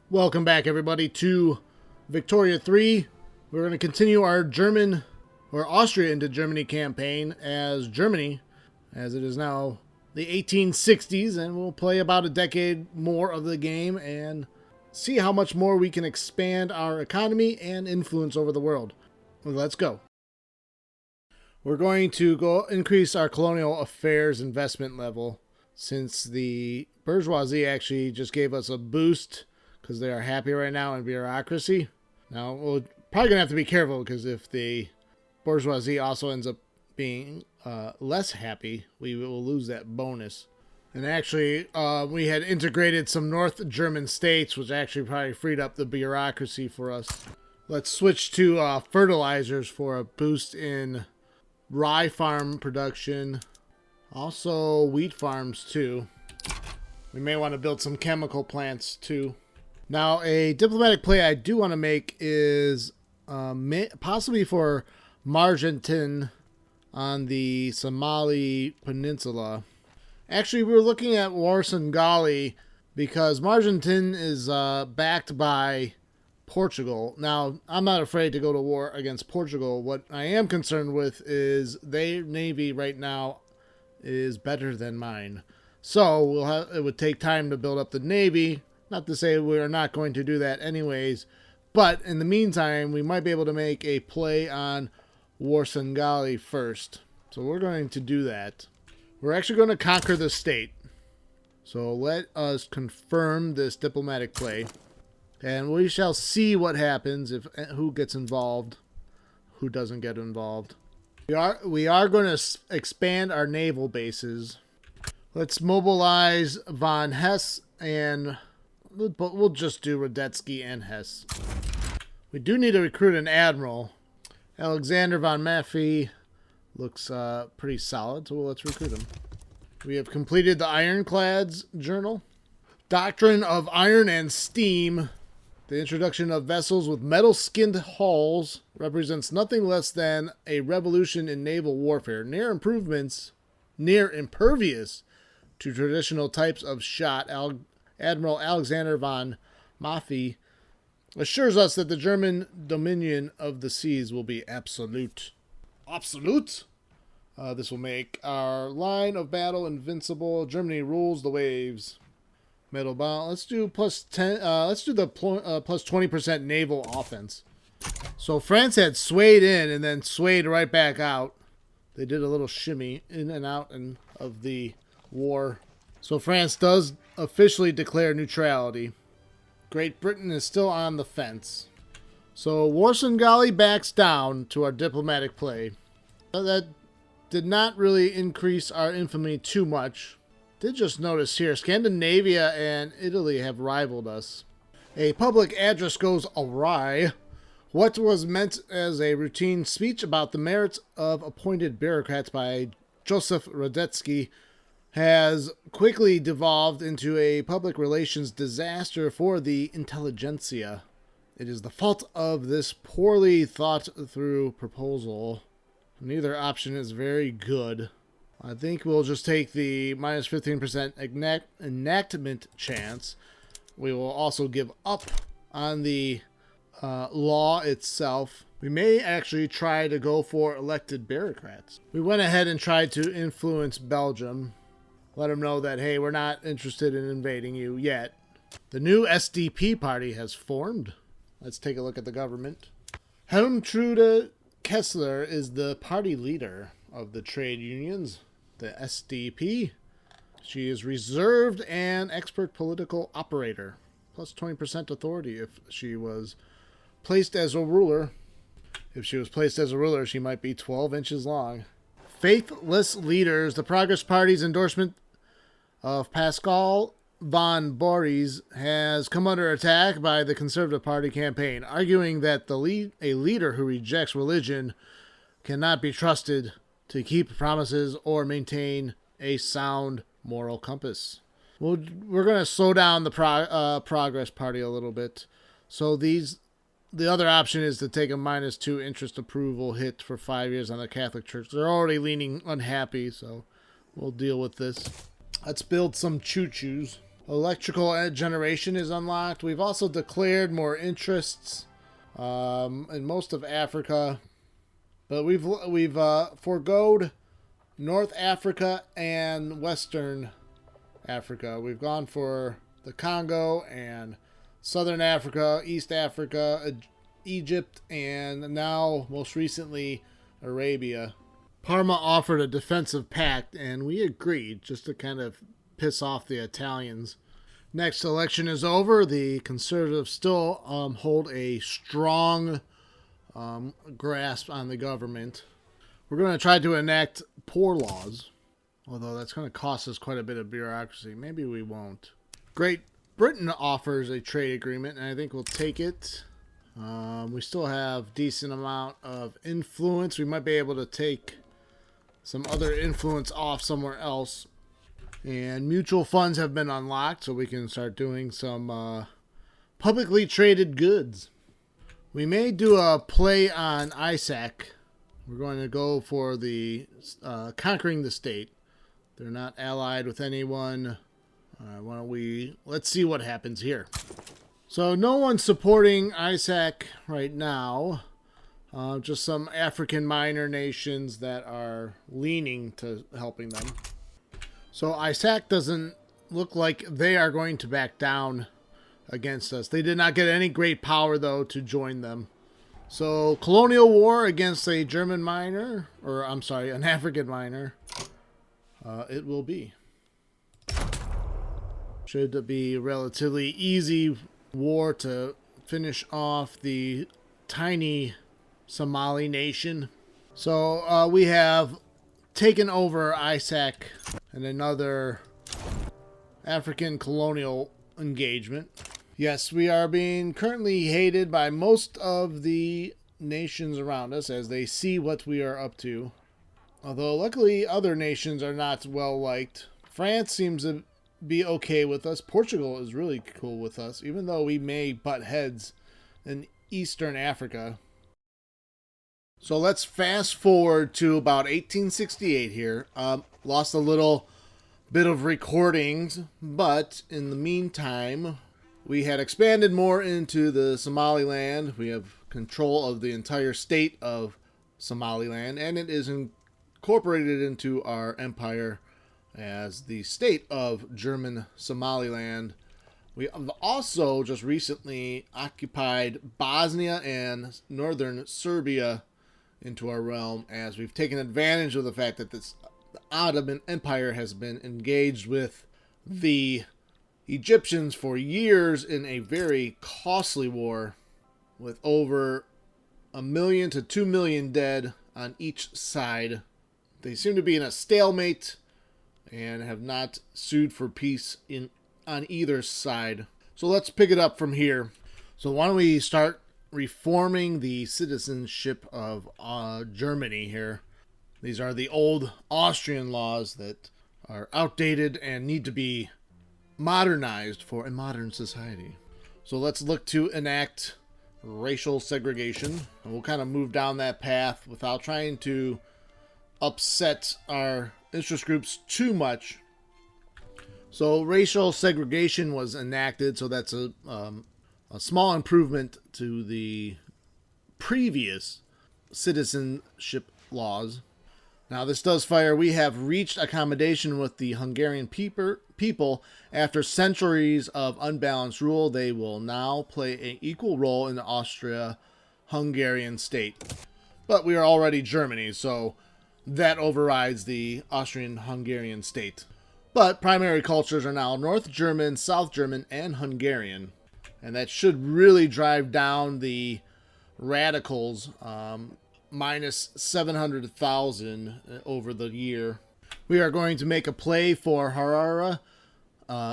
Welcome back, everybody, to Victoria 3. We're going to continue our German or Austria into Germany campaign as Germany, as it is now the 1860s, and we'll play about a decade more of the game and see how much more we can expand our economy and influence over the world. Well, let's go. We're going to go increase our colonial affairs investment level since the bourgeoisie actually just gave us a boost because they are happy right now in bureaucracy. Now, we're probably going to have to be careful because if the bourgeoisie also ends up being less happy, we will lose that bonus. And actually, we had integrated some North German states, which actually probably freed up the bureaucracy for us. Let's switch to fertilizers for a boost in rye farm production. Also, wheat farms, too. We may want to build some chemical plants, too. Now, a diplomatic play I do want to make is possibly for Margentin on the Somali Peninsula. Actually, we were looking at Warsangali because Margentin is backed by Portugal. Now, I'm not afraid to go to war against Portugal. What I am concerned with is their navy right now is better than mine. So it would take time to build up the navy. Not to say we're not going to do that anyways, but in the meantime, we might be able to make a play on Warsangali first. So we're going to do that. We're actually going to conquer the state. So let us confirm this diplomatic play. And we shall see what happens, if who gets involved, who doesn't get involved. We are going to expand our naval bases. Let's mobilize von Hesse and... but we'll just do Radetzky and Hesse. We do need to recruit an admiral. Alexander von Maffei looks pretty solid, so let's recruit him. We have completed the Ironclads Journal. Doctrine of Iron and Steam. The introduction of vessels with metal-skinned hulls represents nothing less than a revolution in naval warfare. Near impervious to traditional types of shot. Admiral Alexander von Maffei assures us that the German dominion of the seas will be absolute. Absolute? This will make our line of battle invincible. Germany rules the waves. Metal bomb. Let's do plus 10. Let's do the plus 20% naval offense. So France had swayed in and then swayed right back out. They did a little shimmy in and out of the war. So France does officially declare neutrality. Great Britain is still on the fence. So Warsangali backs down to our diplomatic play. That did not really increase our infamy too much. Did just notice here, Scandinavia and Italy have rivaled us. A public address goes awry. What was meant as a routine speech about the merits of appointed bureaucrats by Joseph Radetzky has quickly devolved into a public relations disaster for the intelligentsia. It is the fault of this poorly thought through proposal. Neither option is very good. I think we'll just take the minus 15% enactment chance. We will also give up on the law itself. We may actually try to go for elected bureaucrats. We went ahead and tried to influence Belgium. Let them know that, hey, we're not interested in invading you yet. The new SDP party has formed. Let's take a look at the government. Helmtrude Kessler is the party leader of the trade unions, the SDP. She is reserved and expert political operator, plus 20% authority if she was placed as a ruler. If she was placed as a ruler, she might be 12 inches long. Faithless leaders. The Progress Party's endorsement of Pascal von Boris has come under attack by the Conservative Party campaign, arguing that a leader who rejects religion cannot be trusted to keep promises or maintain a sound moral compass. We're going to slow down the Progress Party a little bit. So the other option is to take a -2 interest approval hit for 5 years on the Catholic Church. They're already leaning unhappy, so we'll deal with this. Let's build some choo-choos. Electrical generation is unlocked. We've also declared more interests in most of Africa, but we've foregoed North Africa and Western Africa. We've gone for the Congo and Southern Africa, East Africa, Egypt, and now most recently Arabia. Parma offered a defensive pact, and we agreed just to kind of piss off the Italians. Next election is over. The conservatives still hold a strong grasp on the government. We're going to try to enact poor laws, although that's going to cost us quite a bit of bureaucracy. Maybe we won't. Great Britain offers a trade agreement, and I think we'll take it. We still have decent amount of influence. We might be able to take some other influence off somewhere else. And mutual funds have been unlocked, so we can start doing some publicly traded goods. We may do a play on Isaac. We're going to go for the conquering the state. They're not allied with anyone. Let's see what happens here. So no one's supporting Isaac right now. Just some African minor nations that are leaning to helping them. So Isaac doesn't look like they are going to back down against us. They did not get any great power, though, to join them. So colonial war against a German minor, or I'm sorry, an African minor. It will be. Should be a relatively easy war to finish off the tiny Somali nation. So we have taken over Isaac and another African colonial engagement. Yes, we are being currently hated by most of the nations around us as they see what we are up to. Although luckily other nations are not well liked. France seems to be okay with us. Portugal is really cool with us, even though we may butt heads in Eastern Africa. So let's fast forward to about 1868 here. Lost a little bit of recordings, but in the meantime, we had expanded more into the Somaliland. We have control of the entire state of Somaliland, and it is incorporated into our empire as the state of German Somaliland. We have also just recently occupied Bosnia and northern Serbia into our realm, as we've taken advantage of the fact that the Ottoman Empire has been engaged with the Egyptians for years in a very costly war with over 1 million to 2 million dead on each side. They seem to be in a stalemate and have not sued for peace on either side. So let's pick it up from here. So why don't we start reforming the citizenship of Germany here. These are the old Austrian laws that are outdated and need to be modernized for a modern society. So let's look to enact racial segregation. And we'll kind of move down that path without trying to upset our interest groups too much. So racial segregation was enacted, so that's a small improvement to the previous citizenship laws. Now, this does fire. We have reached accommodation with the Hungarian people. After centuries of unbalanced rule, they will now play an equal role in the Austria-Hungarian state. But we are already Germany, so that overrides the Austrian-Hungarian state. But primary cultures are now North German, South German, and Hungarian. And that should really drive down the radicals, minus 700,000 over the year. We are going to make a play for Harara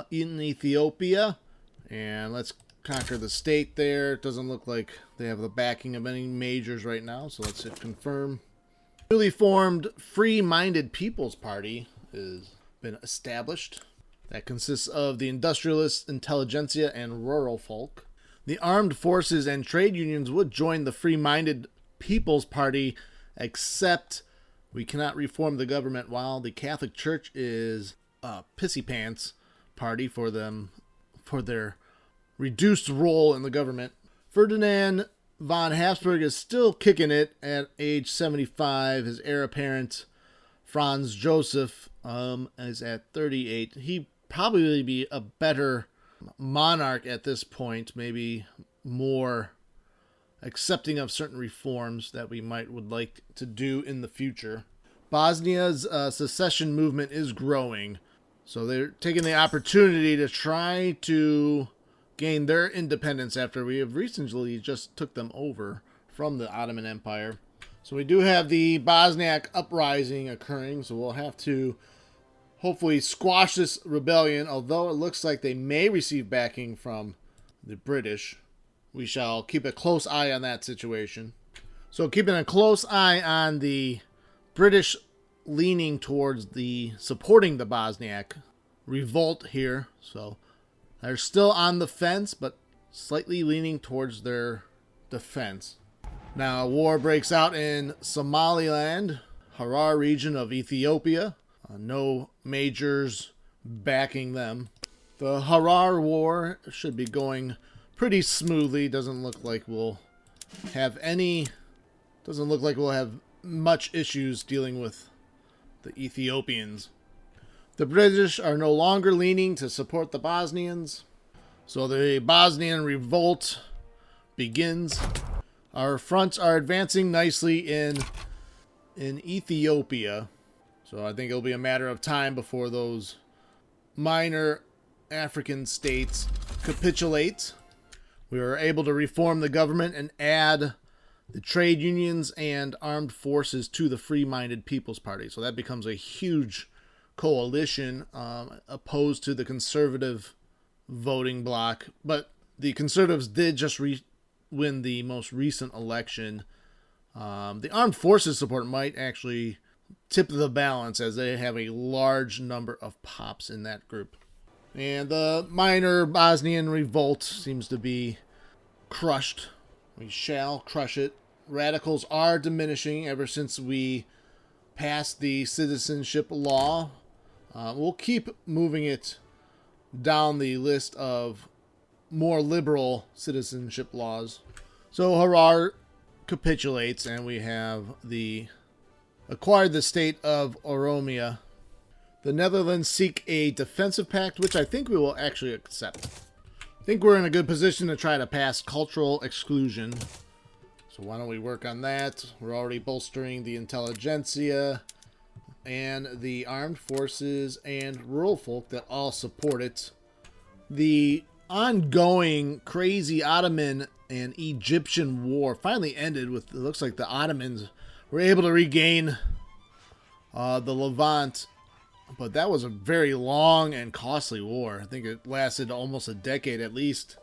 in Ethiopia. And let's conquer the state there. It doesn't look like they have the backing of any majors right now, so let's hit confirm. Newly formed Free-Minded People's Party has been established. That consists of the industrialists, intelligentsia, and rural folk. The armed forces and trade unions would join the Free-Minded People's Party, except we cannot reform the government while the Catholic Church is pissy pants party for their reduced role in the government. Ferdinand von Habsburg is still kicking it at age 75. His heir apparent, Franz Joseph, is at 38. He'd probably be a better monarch at this point, maybe more accepting of certain reforms that we would like to do in the future. Bosnia's secession movement is growing, so they're taking the opportunity to try to gain their independence after we have recently just took them over from the Ottoman Empire. So we do have the Bosniak uprising occurring, so we'll have to hopefully squash this rebellion, although it looks like they may receive backing from the British. We shall keep a close eye on that situation. So keeping a close eye on the British leaning towards supporting the Bosniak revolt here. So they're still on the fence, but slightly leaning towards their defense. Now, war breaks out in Somaliland, Harar region of Ethiopia. No majors backing them. The Harar War should be going pretty smoothly. Doesn't look like we'll have much issues dealing with the Ethiopians. The British are no longer leaning to support the Bosnians, so the Bosnian revolt begins. Our fronts are advancing nicely in Ethiopia, so I think it'll be a matter of time before those minor African states capitulate. We were able to reform the government and add the trade unions and armed forces to the Free-Minded People's Party. So that becomes a huge coalition opposed to the conservative voting bloc. But the conservatives did just win the most recent election. The armed forces support might actually tip the balance, as they have a large number of pops in that group. And the minor Bosnian revolt seems to be crushed. We shall crush it. Radicals are diminishing ever since we passed the citizenship law. We'll keep moving it down the list of more liberal citizenship laws. So Harar capitulates, and we have acquired the state of Oromia. The Netherlands seek a defensive pact, which I think we will actually accept. I think we're in a good position to try to pass cultural exclusion. So why don't we work on that? We're already bolstering the intelligentsia and the armed forces and rural folk that all support it. The ongoing crazy Ottoman and Egyptian war finally ended with, it looks like the Ottomans were able to regain the Levant. But that was a very long and costly war. I think it lasted almost a decade at least.